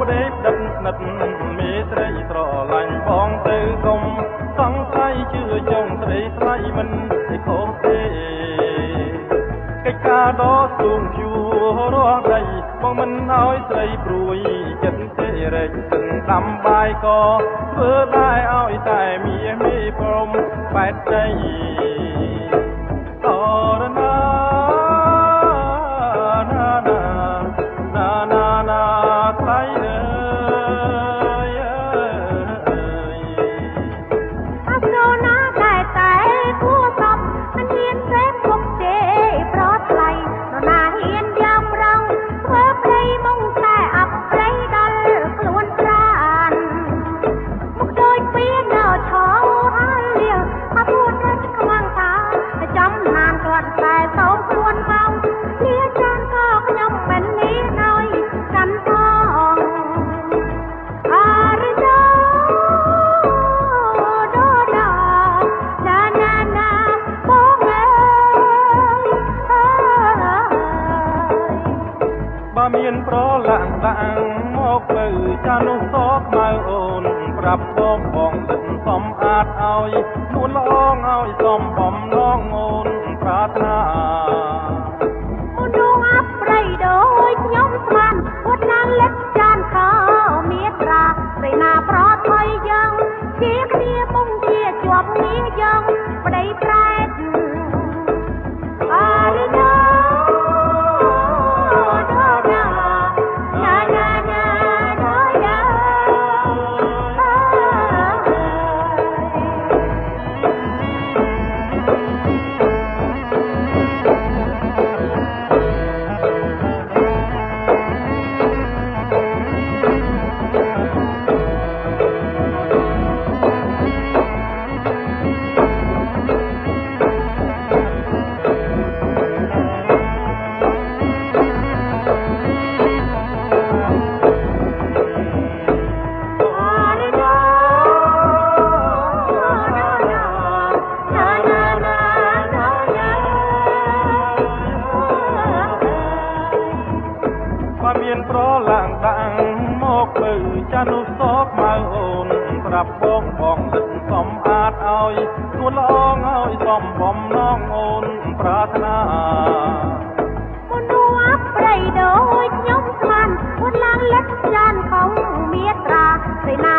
ប្រេបដឹកស្និទ្ធមេត្រីស្រឡាញ់បងទៅកុំសង្ស័យជឿចង់ស្រីស្រីមិនឯខុសទេកិច្ចការដ៏ទូងជួរស់ដីបងមិនឲ្យស្រីព្រួយចិត្តទេរែកទឹកដាំបាយក៏ធ្វើដែរឲ្យតែមាសមេព្រមបែតដីអរណាថ្លៃអើយអត់ចូលណាតែគួរសមមិនហ៊ានសេពមុខទេប្រថ្លៃនរណាហ៊ានយ៉ាងប្រងធ្វើព្រៃមកតែអបព្រៃដល់ខ្លួនប្រានមកដូចពីនៅឆោហាលៀងអពុតរត់ខ្វាំងថាចំណានគាត់តែតោខ្លួនមកលាចានក៏ខ្ញុំមិននេះឲ្យកាន់ថងអរណាបងអើយបើមានប្រឡាក់ដាក់មកទៅចានោះសោកម៉ៅអូនប្រាប់បងដឹកសំអាតឲ្យនួនល្អងឲ្យសំបំណងអូនប្រាថ្នាមនុស្សអាប់ប្រៃដូចខ្ញុំស្មានអួតណាស់លិតចានខោមេត្រាស្រីណាប្រថុយយើងជាគ្នាមុំជាជាប់គ្នាយើងប្តីប្រែតអរណាមានប្រឡាំងដាក់មកទៅចានោះសោកម៉ៅអូនប្រាប់បងដឹកសំអាតឲ្យទួនល្អងឲ្យសំបំណងអូនប្រាថ្នាមនុស្សអាប់ប្រៃដូចខ្ញុំស្មានពួនឡើងលិតចានខំមេត្រាស្រីណា